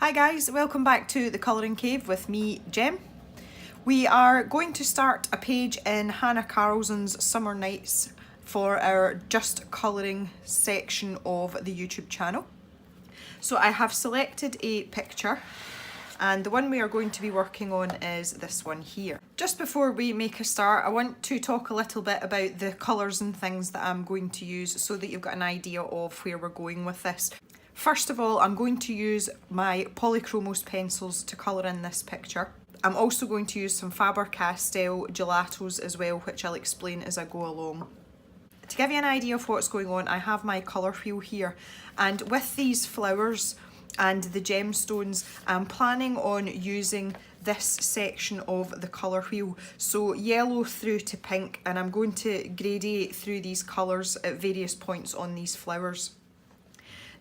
Hi guys, welcome back to the Colouring Cave with me, Jem. We are going to start a page in Hanna Karlzon's Summer Nights for our Just Colouring section of the YouTube channel. So I have selected a picture and the one we are going to be working on is this one here. Just before we make a start, I want to talk a little bit about the colours and things that I'm going to use so that you've got an idea of where we're going with this. First of all, I'm going to use my Polychromos pencils to colour in this picture. I'm also going to use some Faber-Castell gelatos as well, which I'll explain as I go along. To give you an idea of what's going on, I have my colour wheel here, and with these flowers and the gemstones, I'm planning on using this section of the colour wheel, so yellow through to pink, and I'm going to gradate through these colours at various points on these flowers.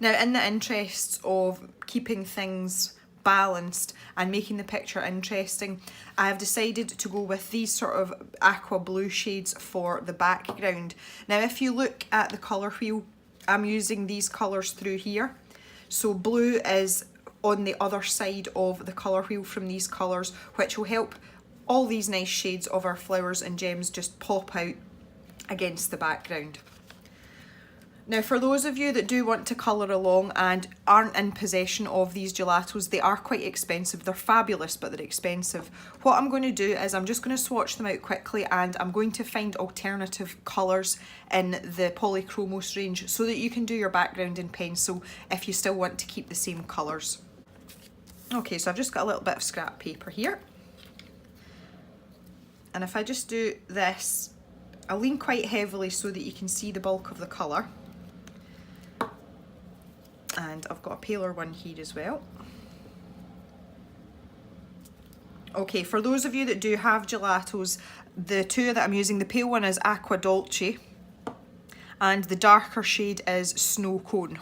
Now, in the interests of keeping things balanced and making the picture interesting, I have decided to go with these sort of aqua blue shades for the background. Now, if you look at the colour wheel, I'm using these colours through here. So blue is on the other side of the colour wheel from these colours, which will help all these nice shades of our flowers and gems just pop out against the background. Now, for those of you that do want to colour along and aren't in possession of these gelatos, they are quite expensive. They're fabulous, but they're expensive. What I'm going to do is I'm just going to swatch them out quickly, and I'm going to find alternative colours in the Polychromos range so that you can do your background in pencil if you still want to keep the same colours. Okay, so I've just got a little bit of scrap paper here. And if I just do this, I'll lean quite heavily so that you can see the bulk of the colour. And I've got a paler one here as well. Okay, for those of you that do have gelatos, the two that I'm using, the pale one is Aqua Dolce and the darker shade is Snow Cone.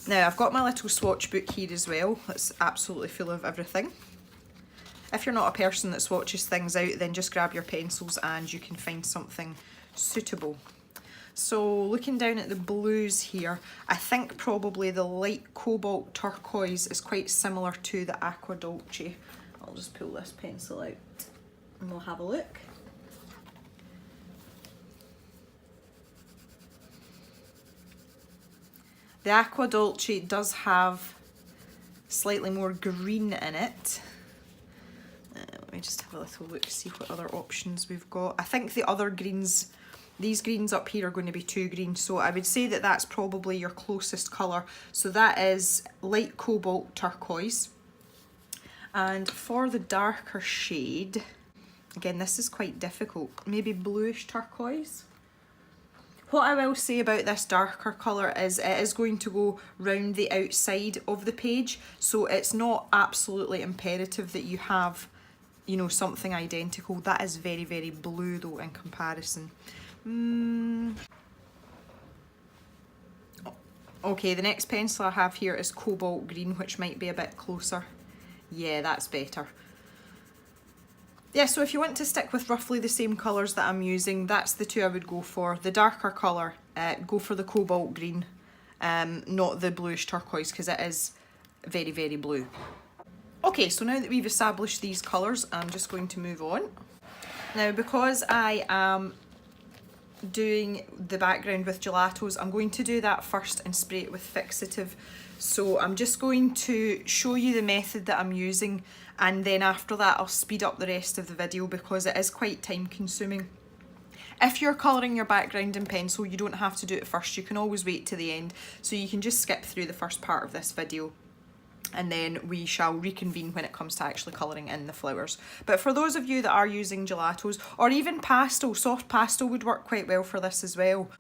Now, I've got my little swatch book here as well. It's absolutely full of everything. If you're not a person that swatches things out, then just grab your pencils and you can find something suitable. So looking down at the blues here, I think probably the light cobalt turquoise is quite similar to the Aqua Dolce. I'll just pull this pencil out and we'll have a look. The Aqua Dolce does have slightly more green in it. Let me just have a little look, see what other options we've got. I think the other greens, these greens up here are going to be too green, so I would say that that's probably your closest colour. So that is light cobalt turquoise. And for the darker shade, again, this is quite difficult, maybe bluish turquoise. What I will say about this darker colour is it is going to go round the outside of the page, so it's not absolutely imperative that you have, you know, something identical. That is very, very blue though in comparison. Okay, the next pencil I have here is cobalt green, which might be a bit closer. Yeah, that's better. Yeah, so if you want to stick with roughly the same colours that I'm using, that's the two I would go for. The darker colour, go for the cobalt green, not the bluish turquoise, because it is very, very blue. Okay, so now that we've established these colours, I'm just going to move on. Now, because I am doing the background with gelatos, I'm going to do that first and spray it with fixative. So I'm just going to show you the method that I'm using, and then after that I'll speed up the rest of the video because it is quite time consuming. If you're colouring your background in pencil, you don't have to do it first. You can always wait to the end, so you can just skip through the first part of this video and then we shall reconvene when it comes to actually colouring in the flowers. But for those of you that are using gelatos, or even pastel, soft pastel would work quite well for this as well.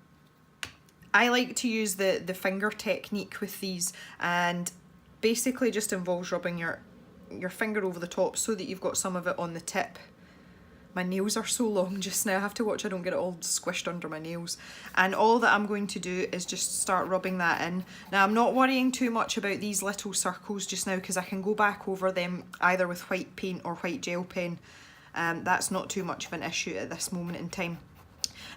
I like to use the finger technique with these, and basically just involves rubbing your finger over the top so that you've got some of it on the tip. My nails are so long just now, I have to watch I don't get it all squished under my nails. And all that I'm going to do is just start rubbing that in. Now, I'm not worrying too much about these little circles just now because I can go back over them either with white paint or white gel pen. That's not too much of an issue at this moment in time.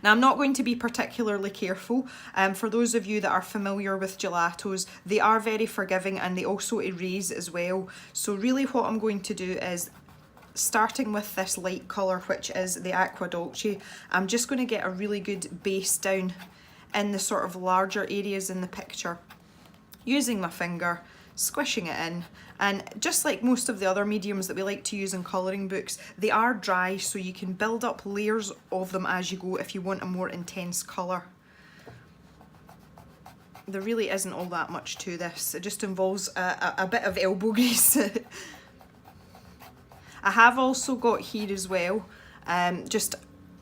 Now I'm not going to be particularly careful. For those of you that are familiar with gelatos, they are very forgiving and they also erase as well. So really what I'm going to do is, starting with this light colour, which is the Aqua Dolce, I'm just going to get a really good base down in the sort of larger areas in the picture, using my finger, squishing it in. And just like most of the other mediums that we like to use in colouring books, they are dry, so you can build up layers of them as you go if you want a more intense colour. There really isn't all that much to this, it just involves a bit of elbow grease. I have also got here as well just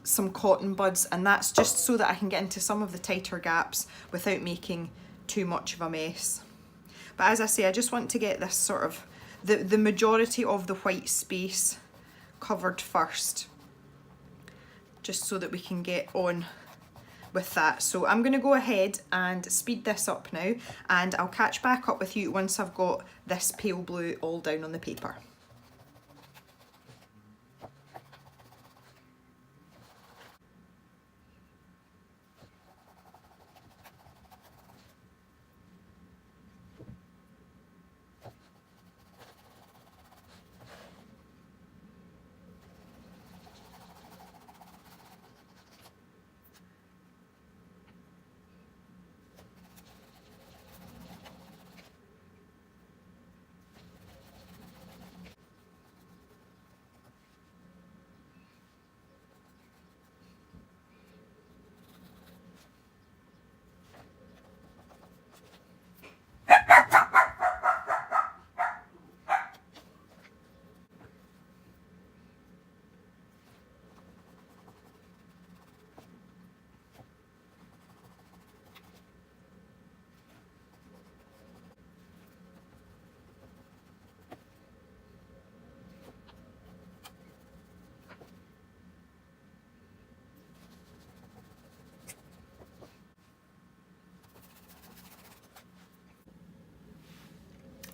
some cotton buds, and that's just so that I can get into some of the tighter gaps without making too much of a mess. But as I say, I just want to get this sort of, the majority of the white space covered first, just so that we can get on with that. So I'm going to go ahead and speed this up now, and I'll catch back up with you once I've got this pale blue all down on the paper.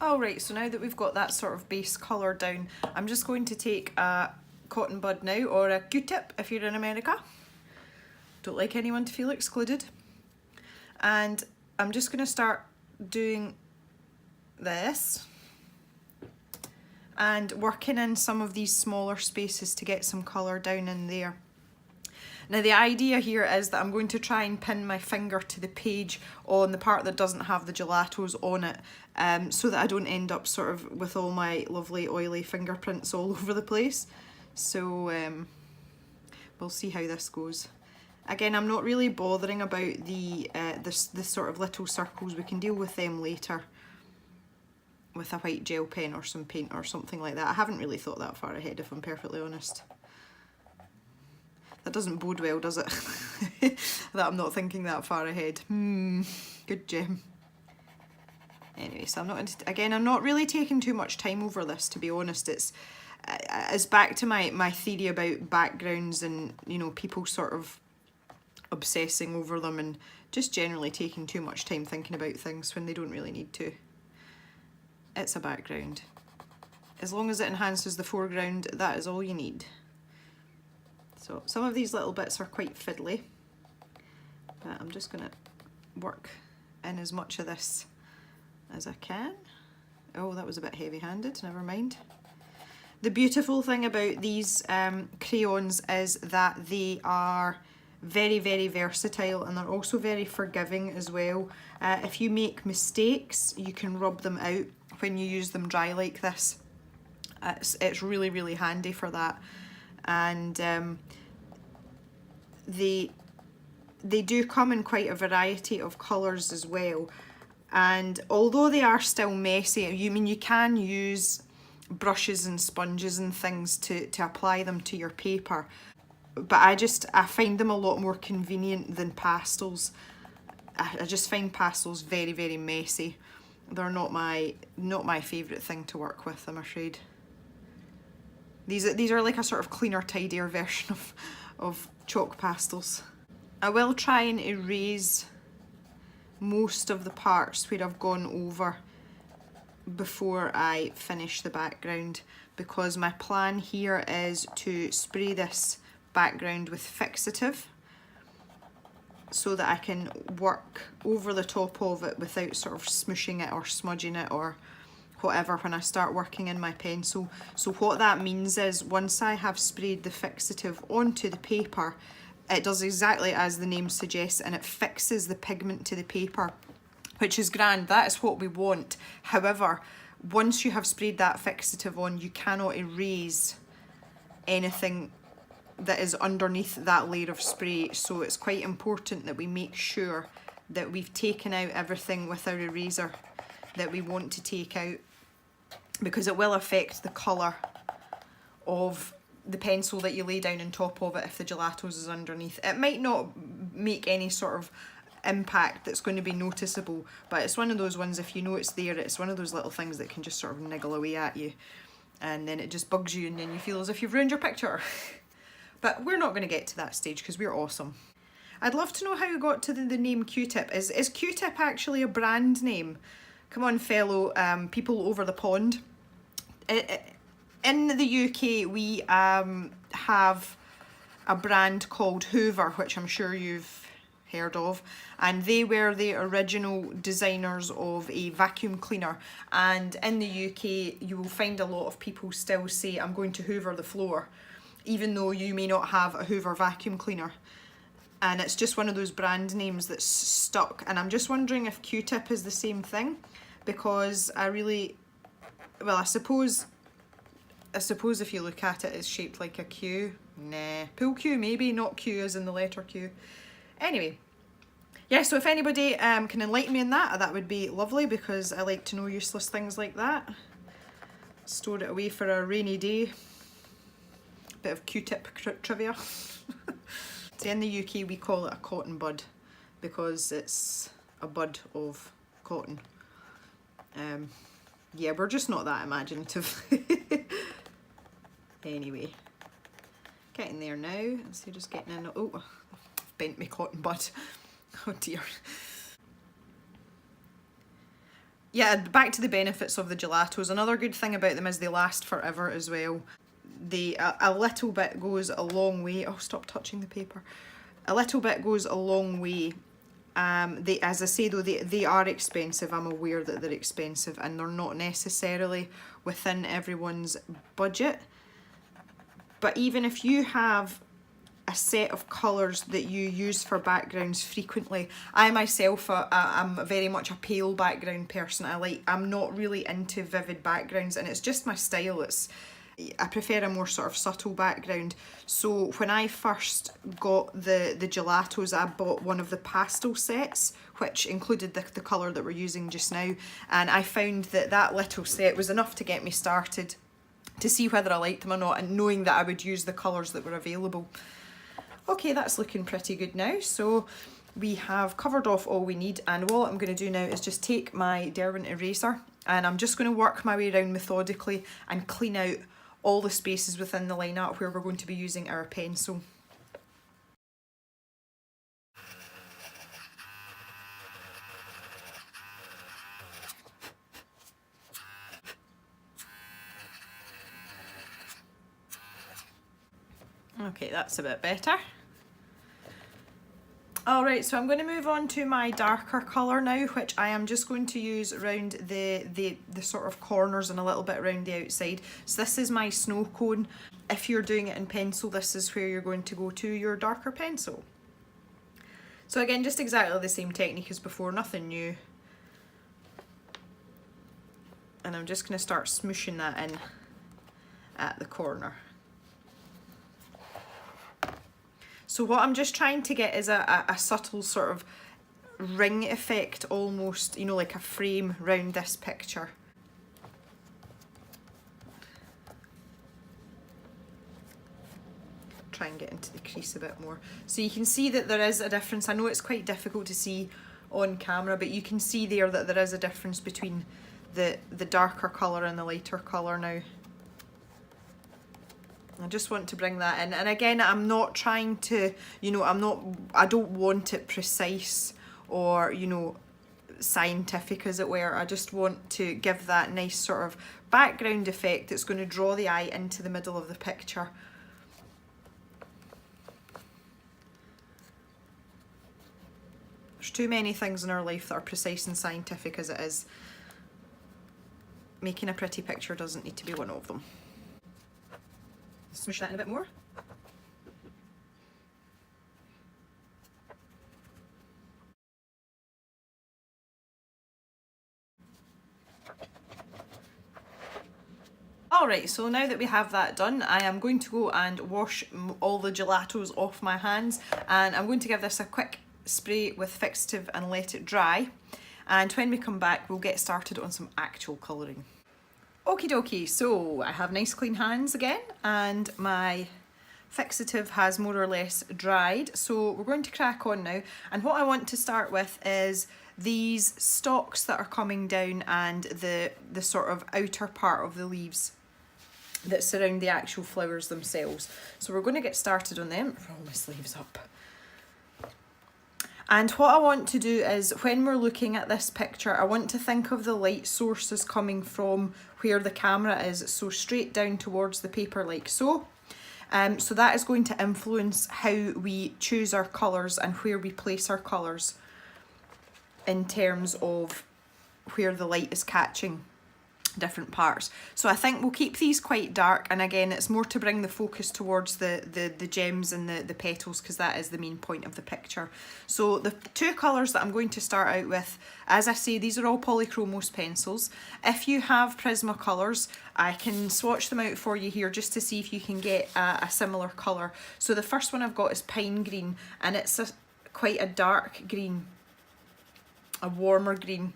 Alright, so now that we've got that sort of base colour down, I'm just going to take a cotton bud now, or a Q-tip if you're in America. Don't like anyone to feel excluded. And I'm just going to start doing this and working in some of these smaller spaces to get some colour down in there. Now the idea here is that I'm going to try and pin my finger to the page on the part that doesn't have the gelatos on it, so that I don't end up sort of with all my lovely oily fingerprints all over the place. So we'll see how this goes. Again, I'm not really bothering about the sort of little circles. We can deal with them later with a white gel pen or some paint or something like that. I haven't really thought that far ahead, if I'm perfectly honest. That doesn't bode well, does it? That I'm not thinking that far ahead. Good gem. Anyway, so I'm not, again, I'm not really taking too much time over this, to be honest. It's back to my theory about backgrounds and, you know, people sort of obsessing over them and just generally taking too much time thinking about things when they don't really need to. It's a background. As long as it enhances the foreground, that is all you need. So some of these little bits are quite fiddly, but I'm just going to work in as much of this as I can. Oh, that was a bit heavy-handed, never mind. The beautiful thing about these crayons is that they are very, very versatile, and they're also very forgiving as well. If you make mistakes, you can rub them out when you use them dry like this. It's really, really handy for that. And they do come in quite a variety of colours as well. And although they are still messy, you can use brushes and sponges and things to apply them to your paper. But I find them a lot more convenient than pastels. I just find pastels very, very messy. They're not my favourite thing to work with, I'm afraid. These are like a sort of cleaner, tidier version of chalk pastels. I will try and erase most of the parts where I've gone over before I finish the background, because my plan here is to spray this background with fixative, so that I can work over the top of it without sort of smooshing it or smudging it or whatever when I start working in my pencil. So what that means is once I have sprayed the fixative onto the paper, it does exactly as the name suggests, and it fixes the pigment to the paper, which is grand. That is what we want. However, once you have sprayed that fixative on, you cannot erase anything that is underneath that layer of spray. So it's quite important that we make sure that we've taken out everything with our eraser that we want to take out, because it will affect the colour of the pencil that you lay down on top of it if the gelatos is underneath. It might not make any sort of impact that's going to be noticeable, but it's one of those ones, if you know it's there, it's one of those little things that can just sort of niggle away at you, and then it just bugs you and then you feel as if you've ruined your picture. But we're not going to get to that stage because we're awesome. I'd love to know how you got to the name Q-tip. Is Q-tip actually a brand name? Come on, fellow people over the pond. In the UK, we have a brand called Hoover, which I'm sure you've heard of, and they were the original designers of a vacuum cleaner. And in the UK, you will find a lot of people still say, I'm going to hoover the floor, even though you may not have a Hoover vacuum cleaner. And it's just one of those brand names that's stuck. And I'm just wondering if Q-tip is the same thing, because I suppose if you look at it, it's shaped like a Q. Nah, pool Q maybe, not Q as in the letter Q. Anyway, yeah, so if anybody can enlighten me on that, that would be lovely, because I like to know useless things like that. Store it away for a rainy day. Bit of Q-tip trivia. So in the UK we call it a cotton bud, because it's a bud of cotton. Yeah, we're just not that imaginative. Anyway, getting there now. So just getting in. Oh, I've bent my cotton bud. Oh dear. Yeah, back to the benefits of the gelatos. Another good thing about them is they last forever as well. A little bit goes a long way. Oh, stop touching the paper. A little bit goes a long way. As I say though, they are expensive. I'm aware that they're expensive, and they're not necessarily within everyone's budget. But even if you have a set of colours that you use for backgrounds frequently, I myself, I'm very much a pale background person. I'm not really into vivid backgrounds, and it's just my style. I prefer a more sort of subtle background. So when I first got the gelatos, I bought one of the pastel sets, which included the colour that we're using just now, and I found that little set was enough to get me started, to see whether I liked them or not, and knowing that I would use the colours that were available. Okay, that's looking pretty good now. So we have covered off all we need, and what I'm going to do now is just take my Derwent eraser, and I'm just going to work my way around methodically and clean out all the spaces within the line art where we're going to be using our pencil. Okay, that's a bit better. Alright, so I'm going to move on to my darker colour now, which I am just going to use around the sort of corners and a little bit around the outside. So this is my snow cone. If you're doing it in pencil, this is where you're going to go to your darker pencil. So again, just exactly the same technique as before, nothing new. And I'm just going to start smooshing that in at the corner. So what I'm just trying to get is a subtle sort of ring effect, almost, you know, like a frame round this picture. Try and get into the crease a bit more. So you can see that there is a difference. I know it's quite difficult to see on camera, but you can see there that there is a difference between the darker colour and the lighter colour now. I just want to bring that in, and again, I'm not trying to, you know, I don't want it precise or, you know, scientific as it were. I just want to give that nice sort of background effect that's going to draw the eye into the middle of the picture. too many things in our life that are precise and scientific as it is. Making a pretty picture doesn't need to be one of them. Smoosh that in a bit more. Alright, so now that we have that done, I am going to go and wash all the gelatos off my hands, and I'm going to give this a quick spray with fixative and let it dry. And when we come back, we'll get started on some actual colouring. Okie dokie, so I have nice clean hands again, and my fixative has more or less dried. So we're going to crack on now, and what I want to start with is these stalks that are coming down and the sort of outer part of the leaves that surround the actual flowers themselves. So we're going to get started on them. Roll my sleeves up. And what I want to do is, when we're looking at this picture, I want to think of the light sources coming from where the camera is, so straight down towards the paper like so. So that is going to influence how we choose our colours and where we place our colours in terms of where the light is catching different parts. So I think we'll keep these quite dark, and again it's more to bring the focus towards the gems and the petals, because that is the main point of the picture. So the two colours that I'm going to start out with, as I say, these are all Polychromos pencils. If you have Prismacolors, I can swatch them out for you here just to see if you can get a similar colour. So the first one I've got is Pine Green, and it's quite a dark green, a warmer green.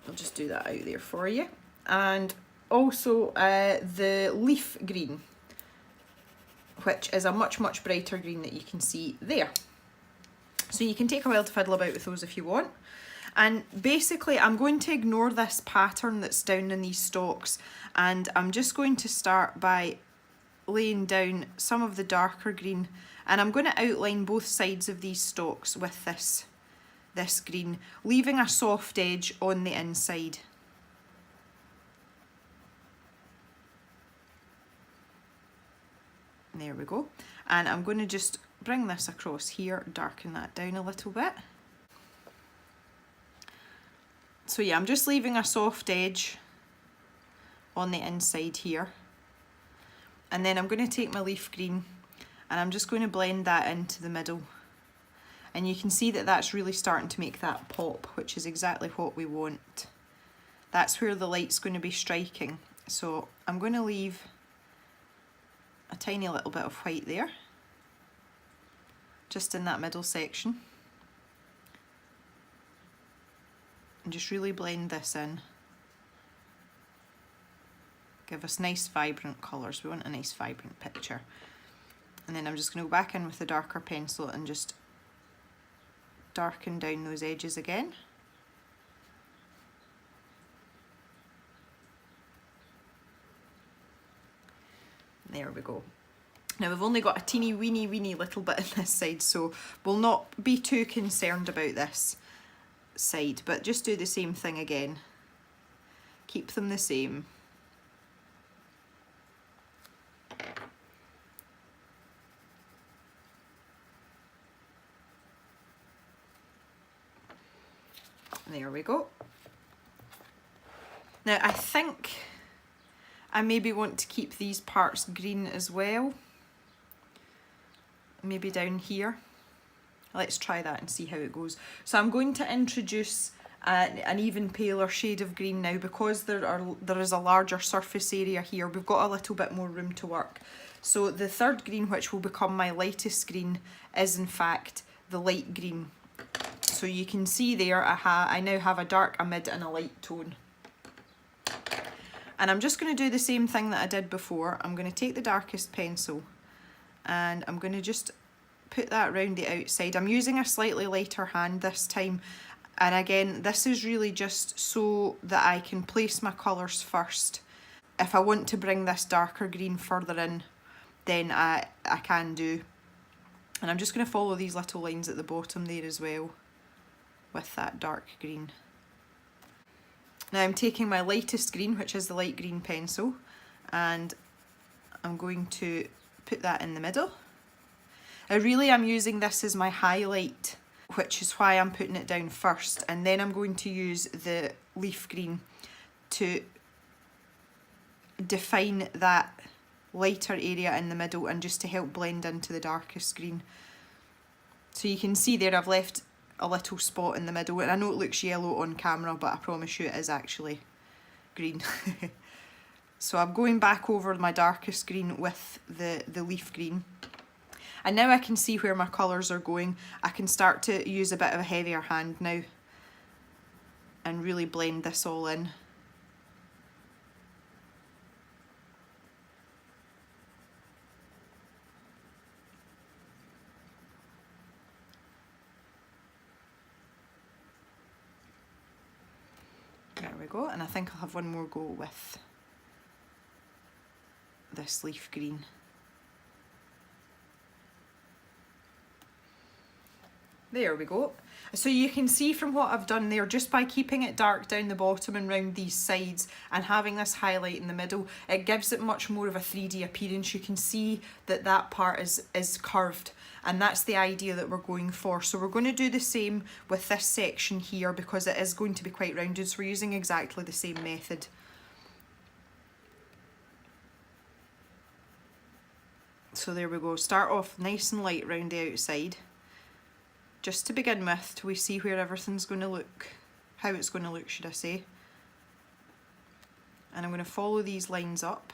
I'll just do that out there for you. And also the Leaf Green, which is a much brighter green that you can see there. So you can take a while to fiddle about with those if you want. And basically I'm going to ignore this pattern that's down in these stalks, and I'm just going to start by laying down some of the darker green, and I'm going to outline both sides of these stalks with this green, leaving a soft edge on the inside. There we go. And I'm going to just bring this across here, darken that down a little bit. So yeah, I'm just leaving a soft edge on the inside here. And then I'm going to take my leaf green and I'm just going to blend that into the middle. And you can see that that's really starting to make that pop, which is exactly what we want. That's where the light's going to be striking. So I'm going to leave a tiny little bit of white there, just in that middle section. And just really blend this in. Give us nice vibrant colours. We want a nice vibrant picture. And then I'm just going to go back in with the darker pencil and just darken down those edges again. There we go. Now we've only got a teeny weeny little bit on this side, so we'll not be too concerned about this side, but just do the same thing again. Keep them the same. There we go. Now I think I maybe want to keep these parts green as well. Maybe down here. Let's try that and see how it goes. So I'm going to introduce an even paler shade of green now, because there is a larger surface area here. We've got a little bit more room to work. So the third green, which will become my lightest green, is in fact the light green. So you can see there I now have a dark, a mid and a light tone. And I'm just going to do the same thing that I did before. I'm going to take the darkest pencil and I'm going to just put that around the outside. I'm using a slightly lighter hand this time, and again this is really just so that I can place my colours first. If I want to bring this darker green further in, then I can do. And I'm just going to follow these little lines at the bottom there as well with that dark green. Now I'm taking my lightest green, which is the light green pencil, and I'm going to put that in the middle. I really am using this as my highlight which is why I'm putting it down first, and then I'm going to use the leaf green to define that lighter area in the middle and just to help blend into the darkest green. So you can see there I've left a little spot in the middle, and I know it looks yellow on camera, but I promise you it is actually green. So I'm going back over my darkest green with the leaf green. And now I can see where my colours are going. I can start to use a bit of a heavier hand now and really blend this all in. There we go, and I think I'll have one more go with this leaf green. There we go. So you can see from what I've done there, just by keeping it dark down the bottom and round these sides and having this highlight in the middle, it gives it much more of a 3D appearance. You can see that that part is curved, and that's the idea that we're going for. So we're going to do the same with this section here because it is going to be quite rounded, so we're using exactly the same method. So there we go, start off nice and light round the outside. Just to begin with, till we see where everything's going to look, how it's going to look, should I say. And I'm going to follow these lines up.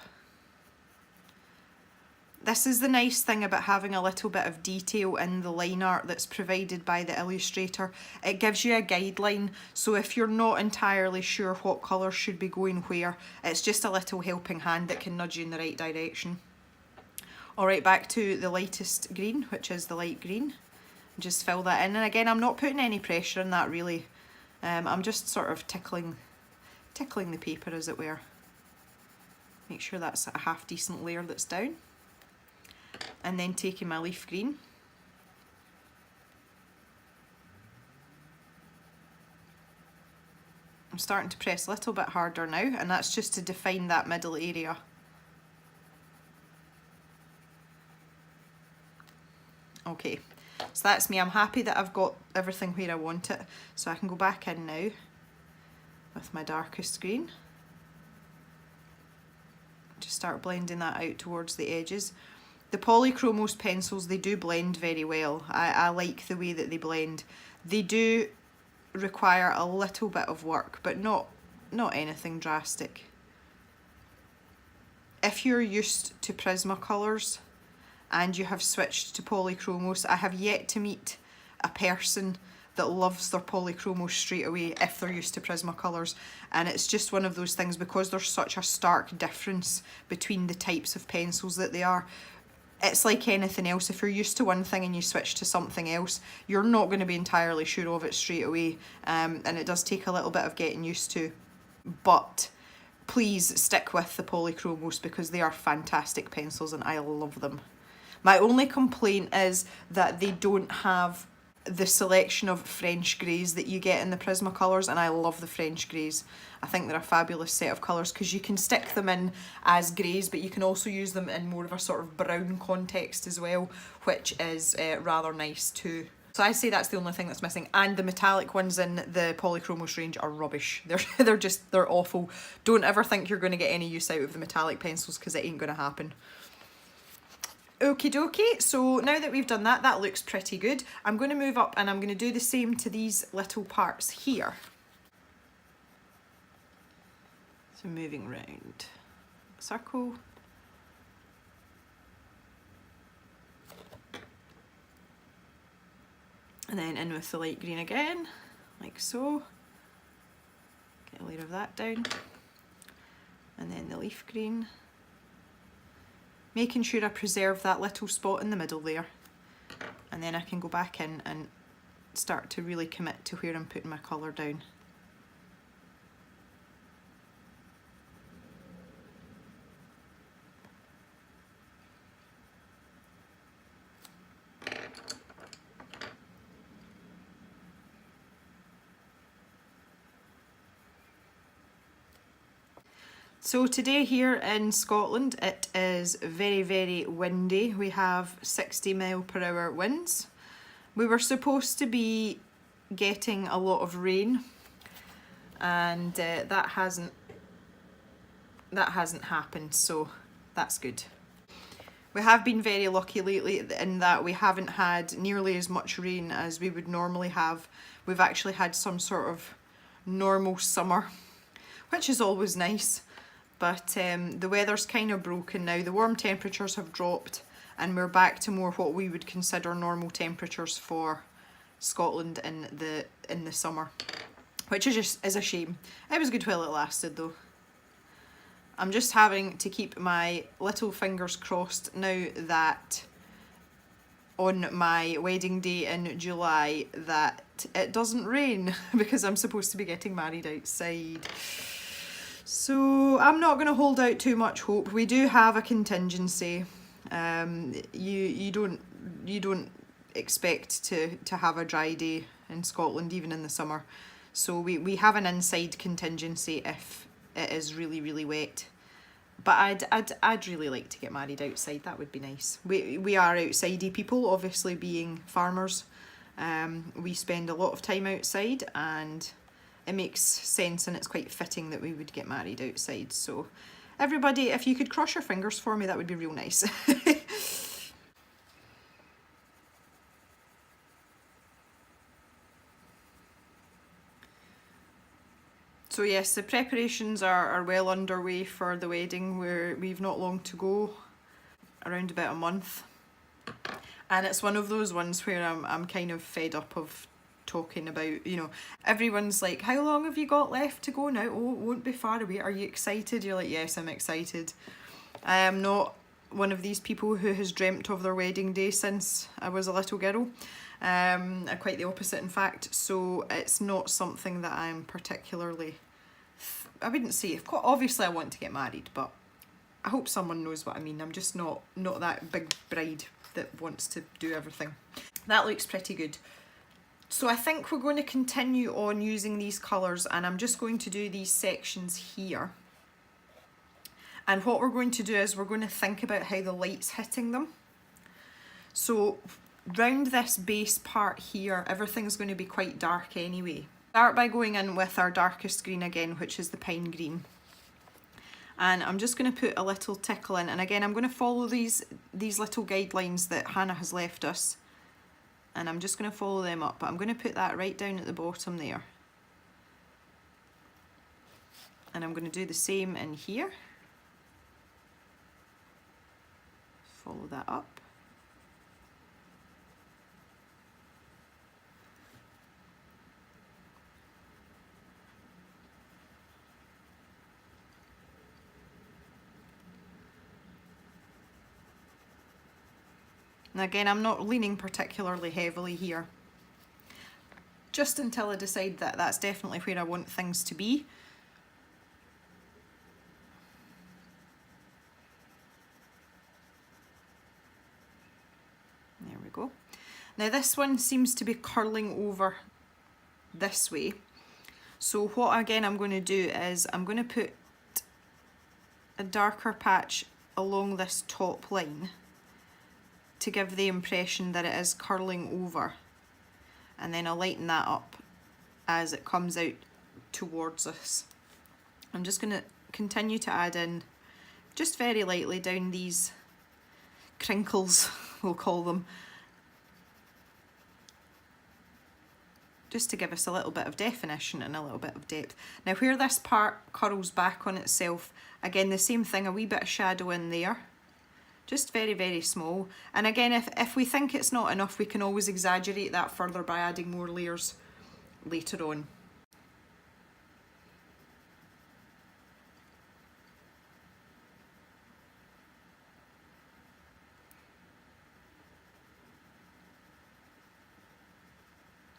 This is the nice thing about having a little bit of detail in the line art that's provided by the illustrator. It gives you a guideline, so if you're not entirely sure what colour should be going where, it's just a little helping hand that can nudge you in the right direction. Alright, back to the lightest green, which is the light green. Just fill that in, and again I'm not putting any pressure on that really. I'm just sort of tickling the paper, as it were. Make sure that's a half decent layer that's down, and then taking my leaf green I'm starting to press a little bit harder now, and that's just to define that middle area. Okay. So that's me. I'm happy that I've got everything where I want it. So I can go back in now with my darkest green. Just start blending that out towards the edges. The Polychromos pencils, they do blend very well. I like the way that they blend. They do require a little bit of work, but not anything drastic. If you're used to Prismacolors and you have switched to Polychromos, I have yet to meet a person that loves their Polychromos straight away if they're used to Prismacolors. And it's just one of those things, because there's such a stark difference between the types of pencils that they are. It's like anything else, if you're used to one thing and you switch to something else, you're not going to be entirely sure of it straight away, and it does take a little bit of getting used to. But please stick with the Polychromos because they are fantastic pencils and I love them. My only complaint is that they don't have the selection of French greys that you get in the Prismacolors, and I love the French greys. I think they're a fabulous set of colours because you can stick them in as greys, but you can also use them in more of a sort of brown context as well, which is rather nice too. So I say that's the only thing that's missing, and the metallic ones in the Polychromos range are rubbish. They're awful. Don't ever think you're going to get any use out of the metallic pencils because it ain't going to happen. Okie dokie, so now that we've done that, that looks pretty good. I'm going to move up and I'm going to do the same to these little parts here. So moving round, circle. And then in with the light green again, like so. Get a layer of that down. And then the leaf green. Making sure I preserve that little spot in the middle there, and then I can go back in and start to really commit to where I'm putting my colour down. So today here in Scotland it is very, very windy. We have 60 mile per hour winds, We were supposed to be getting a lot of rain, and that hasn't happened, so that's good. We have been very lucky lately in that we haven't had nearly as much rain as we would normally have. We've actually had some sort of normal summer, which is always nice, but the weather's kind of broken now. The warm temperatures have dropped and we're back to more what we would consider normal temperatures for Scotland in the summer, which is a shame. It was good while it lasted though. I'm just having to keep my little fingers crossed now that on my wedding day in July that it doesn't rain, because I'm supposed to be getting married outside. So I'm not going to hold out too much hope. We do have a contingency. You don't expect to have a dry day in Scotland even in the summer. So we have an inside contingency if it is really, really wet. But I'd really like to get married outside. That would be nice. We are outsidey people, obviously being farmers. We spend a lot of time outside, and it makes sense and it's quite fitting that we would get married outside. So everybody, if you could cross your fingers for me, that would be real nice. So yes, the preparations are well underway for the wedding, where we've not long to go, around about a month. And it's one of those ones where I'm kind of fed up of talking about, you know, everyone's like, how long have you got left to go now? Oh, it won't be far away. Are you excited? You're like, yes, I'm excited. I am not one of these people who has dreamt of their wedding day since I was a little girl. Quite the opposite, in fact. So it's not something that I'm particularly, I wouldn't say, obviously I want to get married, but I hope someone knows what I mean. I'm just not that big bride that wants to do everything. That looks pretty good. So I think we're going to continue on using these colours, and I'm just going to do these sections here. And what we're going to do is we're going to think about how the light's hitting them. So round this base part here, everything's going to be quite dark anyway. Start by going in with our darkest green again, which is the pine green. And I'm just going to put a little tickle in, and again I'm going to follow these little guidelines that Hannah has left us, and I'm just going to follow them up, but I'm going to put that right down at the bottom there. And I'm going to do the same in here. Follow that up. And again, I'm not leaning particularly heavily here, just until I decide that that's definitely where I want things to be. There we go. Now this one seems to be curling over this way. So what again I'm going to do is I'm going to put a darker patch along this top line to give the impression that it is curling over, and then I'll lighten that up as it comes out towards us. I'm just going to continue to add in just very lightly down these crinkles, we'll call them, just to give us a little bit of definition and a little bit of depth. Now where this part curls back on itself, again the same thing, a wee bit of shadow in there. Just very, very small. And again, if we think it's not enough, we can always exaggerate that further by adding more layers later on.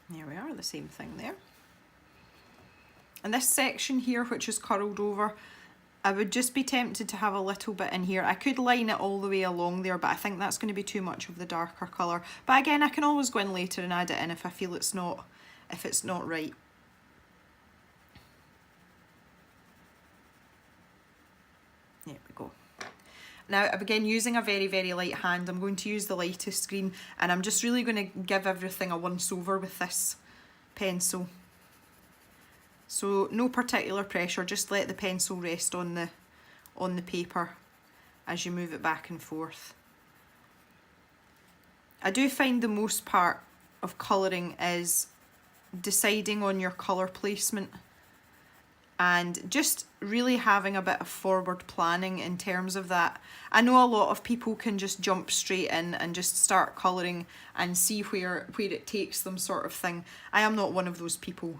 There we are, the same thing there. And this section here, which is curled over, I would just be tempted to have a little bit in here. I could line it all the way along there, but I think that's going to be too much of the darker colour. But again, I can always go in later and add it in if I feel it's not right. There we go. Now, again, using a very, very light hand, I'm going to use the lightest green, and I'm just really going to give everything a once over with this pencil. So no particular pressure, just let the pencil rest on the paper as you move it back and forth. I do find the most part of colouring is deciding on your colour placement and just really having a bit of forward planning in terms of that. I know a lot of people can just jump straight in and just start colouring and see where it takes them, sort of thing. I am not one of those people.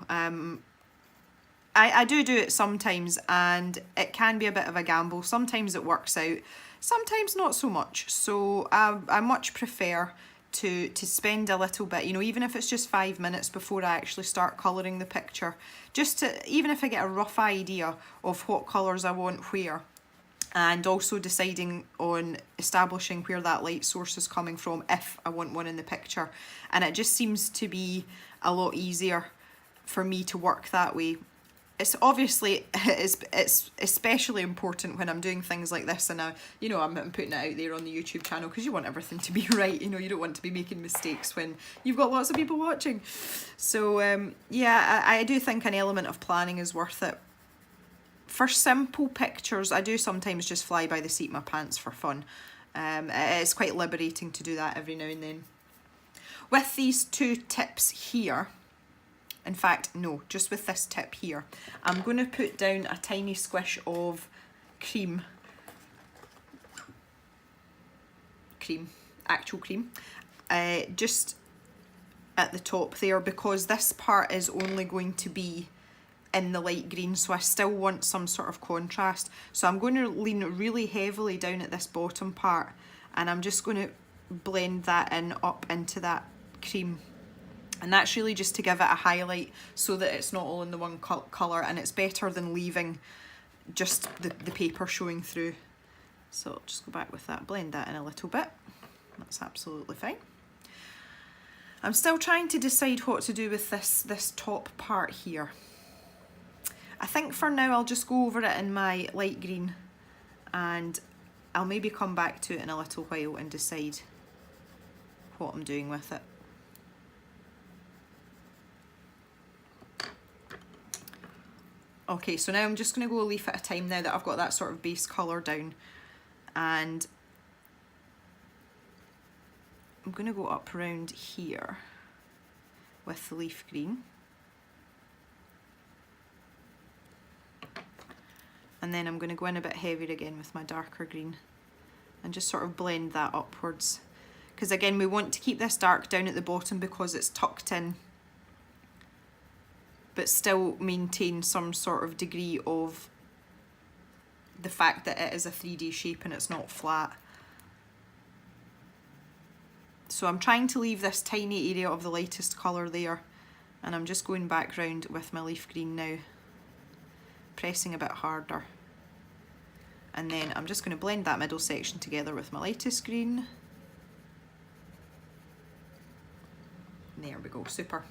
I do it sometimes, and it can be a bit of a gamble. Sometimes it works out, sometimes not so much. So I much prefer to spend a little bit, you know, even if it's just 5 minutes before I actually start colouring the picture, just to, even if I get a rough idea of what colours I want where, and also deciding on establishing where that light source is coming from if I want one in the picture. And it just seems to be a lot easier for me to work that way. It's obviously, it's especially important when I'm doing things like this, and you know, I'm putting it out there on the YouTube channel because you want everything to be right. You know, you don't want to be making mistakes when you've got lots of people watching. So yeah, I do think an element of planning is worth it. For simple pictures, I do sometimes just fly by the seat of my pants for fun. It's quite liberating to do that every now and then. With these two tips here, in fact, no, just with this tip here, I'm going to put down a tiny squish of actual cream, just at the top there, because this part is only going to be in the light green, so I still want some sort of contrast. So I'm going to lean really heavily down at this bottom part, and I'm just going to blend that in up into that cream. And that's really just to give it a highlight so that it's not all in the one colour, and it's better than leaving just the paper showing through. So I'll just go back with that, blend that in a little bit. That's absolutely fine. I'm still trying to decide what to do with this top part here. I think for now I'll just go over it in my light green, and I'll maybe come back to it in a little while and decide what I'm doing with it. Okay, so now I'm just going to go a leaf at a time now that I've got that sort of base colour down, and I'm going to go up around here with the leaf green, and then I'm going to go in a bit heavier again with my darker green and just sort of blend that upwards, because again we want to keep this dark down at the bottom because it's tucked in, but still maintain some sort of degree of the fact that it is a 3D shape and it's not flat. So I'm trying to leave this tiny area of the lightest colour there, and I'm just going back round with my leaf green now, pressing a bit harder. And then I'm just going to blend that middle section together with my lightest green. There we go, super.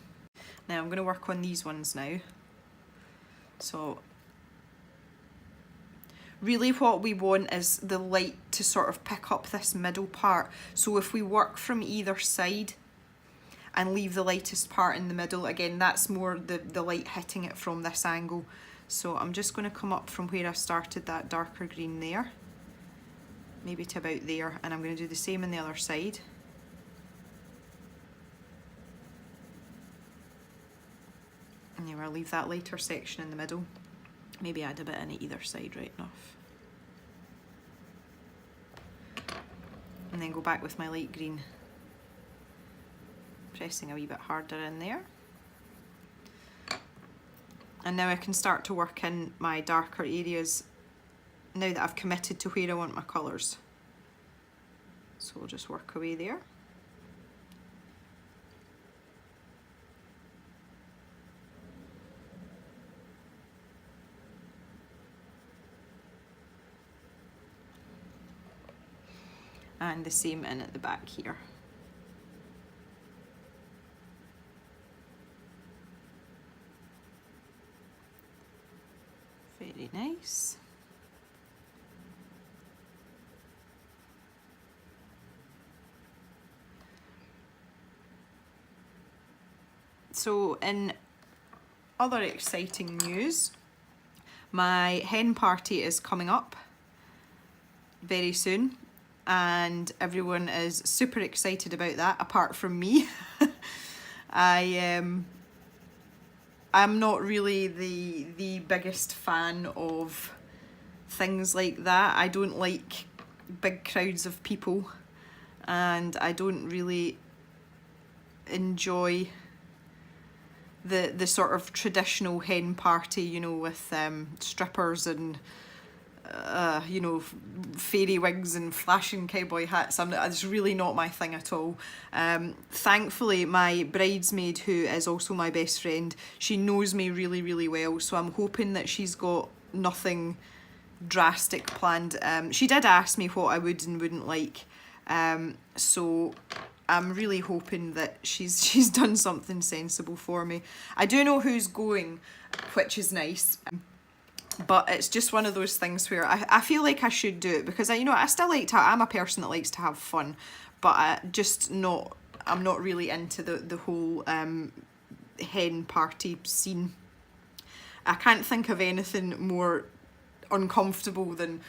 Now I'm going to work on these ones now. So really what we want is the light to sort of pick up this middle part. So if we work from either side and leave the lightest part in the middle, again that's more the light hitting it from this angle. So I'm just going to come up from where I started that darker green there, maybe to about there, and I'm going to do the same on the other side. And then I'll leave that lighter section in the middle, maybe add a bit in at either side, right enough. And then go back with my light green, pressing a wee bit harder in there. And now I can start to work in my darker areas now that I've committed to where I want my colours. So we'll just work away there. And the same in at the back here. Very nice. So in other exciting news, my hen party is coming up very soon and everyone is super excited about that, apart from me. I'm not really the biggest fan of things like that. I don't like big crowds of people, and I don't really enjoy the sort of traditional hen party, you know, with strippers and you know, fairy wigs and flashing cowboy hats. It's really not my thing at all. Thankfully, my bridesmaid, who is also my best friend, she knows me really, really well, so I'm hoping that she's got nothing drastic planned. She did ask me what I would and wouldn't like, so I'm really hoping that she's done something sensible for me. I do know who's going, which is nice. But it's just one of those things where I feel like I should do it, because you know, I still like to, I'm a person that likes to have fun, but I'm not really into the whole hen party scene. I can't think of anything more uncomfortable than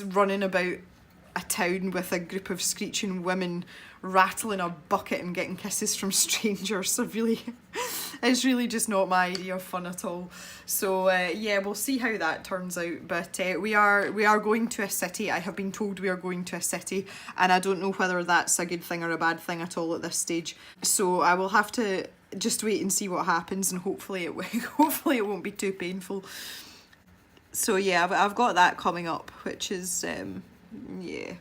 running about a town with a group of screeching women rattling a bucket and getting kisses from strangers. So really, it's really just not my idea of fun at all. So yeah, we'll see how that turns out. But we are going to a city. I have been told we are going to a city, and I don't know whether that's a good thing or a bad thing at all at this stage. So I will have to just wait and see what happens, and hopefully it won't be too painful. So yeah, I've got that coming up, which is yeah.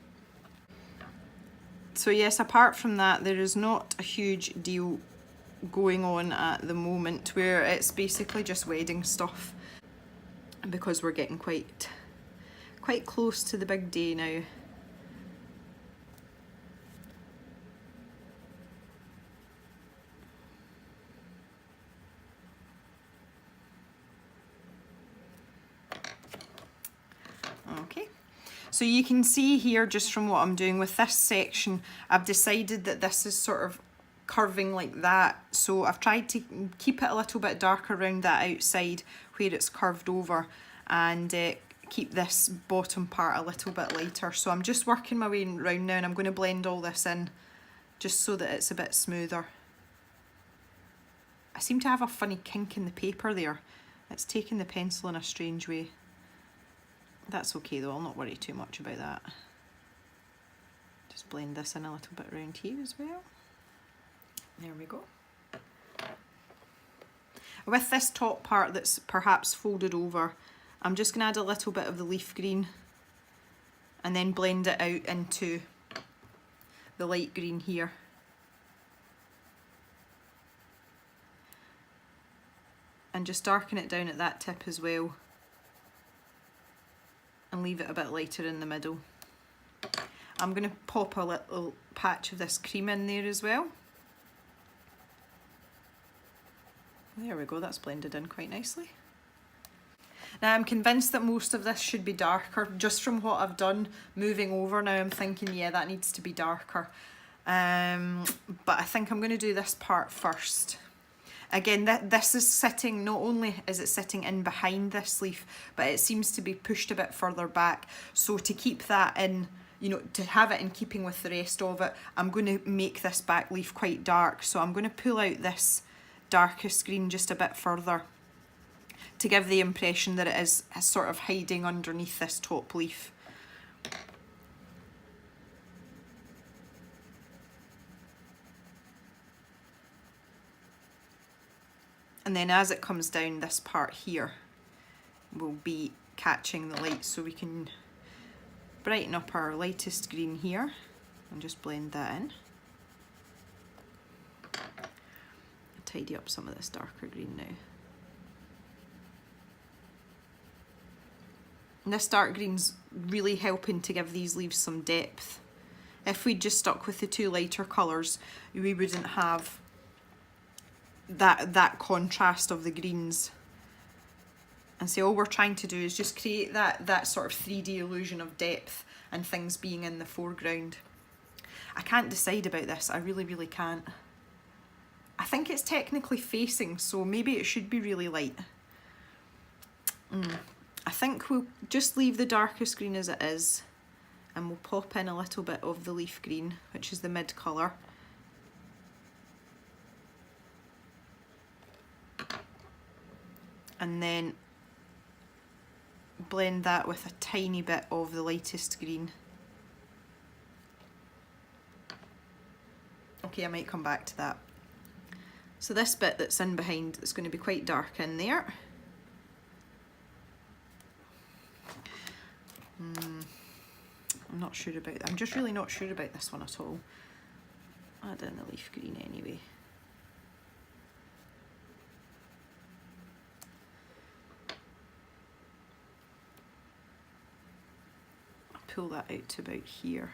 So yes, apart from that, there is not a huge deal going on at the moment, where it's basically just wedding stuff, because we're getting quite close to the big day now. Okay. So you can see here, just from what I'm doing with this section, I've decided that this is sort of curving like that. So I've tried to keep it a little bit darker around that outside where it's curved over, and keep this bottom part a little bit lighter. So I'm just working my way around now, and I'm going to blend all this in just so that it's a bit smoother. I seem to have a funny kink in the paper there. It's taking the pencil in a strange way. That's okay though, I'll not worry too much about that. Just blend this in a little bit around here as well. There we go. With this top part that's perhaps folded over, I'm just going to add a little bit of the leaf green and then blend it out into the light green here. And just darken it down at that tip as well, and leave it a bit lighter in the middle. I'm going to pop a little patch of this cream in there as well. There we go, that's blended in quite nicely. Now I'm convinced that most of this should be darker, just from what I've done moving over. Now I'm thinking, yeah, that needs to be darker. But I think I'm going to do this part first. Again, this is sitting, not only is it sitting in behind this leaf, but it seems to be pushed a bit further back. So to keep that in, you know, to have it in keeping with the rest of it, I'm going to make this back leaf quite dark. So I'm going to pull out this darkest green just a bit further to give the impression that it is sort of hiding underneath this top leaf. And then as it comes down, this part here will be catching the light, so we can brighten up our lightest green here and just blend that in. I'll tidy up some of this darker green now. And this dark green's really helping to give these leaves some depth. If we'd just stuck with the two lighter colours, we wouldn't have that contrast of the greens. And so all we're trying to do is just create that sort of 3D illusion of depth and things being in the foreground. I can't decide about this, I really can't. I think it's technically facing, so maybe it should be really light. I think we'll just leave the darkest green as it is, and we'll pop in a little bit of the leaf green, which is the mid colour. And then blend that with a tiny bit of the lightest green. Okay, I might come back to that. So this bit that's in behind is going to be quite dark in there. I'm not sure about that. I'm just really not sure about this one at all. Add in the leaf green anyway. I'll pull that out to about here.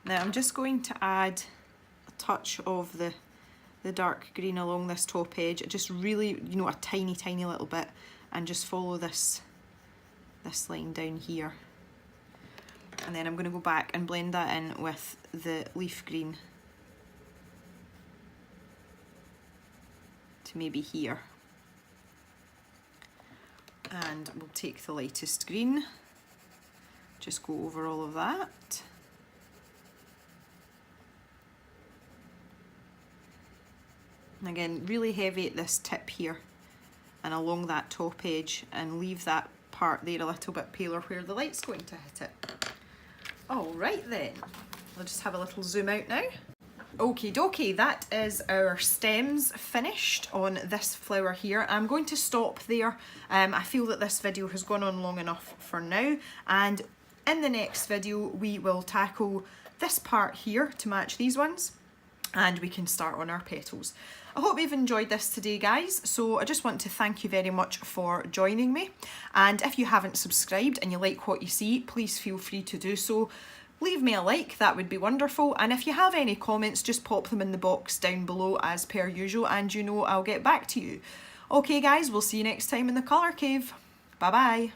Now I'm just going to add a touch of the dark green along this top edge. Just really, you know, a tiny, tiny little bit, and just follow this line down here. And then I'm going to go back and blend that in with the leaf green to maybe here. And we'll take the lightest green, just go over all of that. And again, really heavy at this tip here and along that top edge, and leave that part there a little bit paler where the light's going to hit it. All right then, I'll just have a little zoom out now. Okie dokie, that is our stems finished on this flower here. I'm going to stop there. I feel that this video has gone on long enough for now, and in the next video we will tackle this part here to match these ones, and we can start on our petals. I hope you've enjoyed this today, guys. So I just want to thank you very much for joining me. And if you haven't subscribed and you like what you see, please feel free to do so. Leave me a like, that would be wonderful. And if you have any comments, just pop them in the box down below as per usual, and you know I'll get back to you. Okay guys, we'll see you next time in the Colour Cave. Bye bye.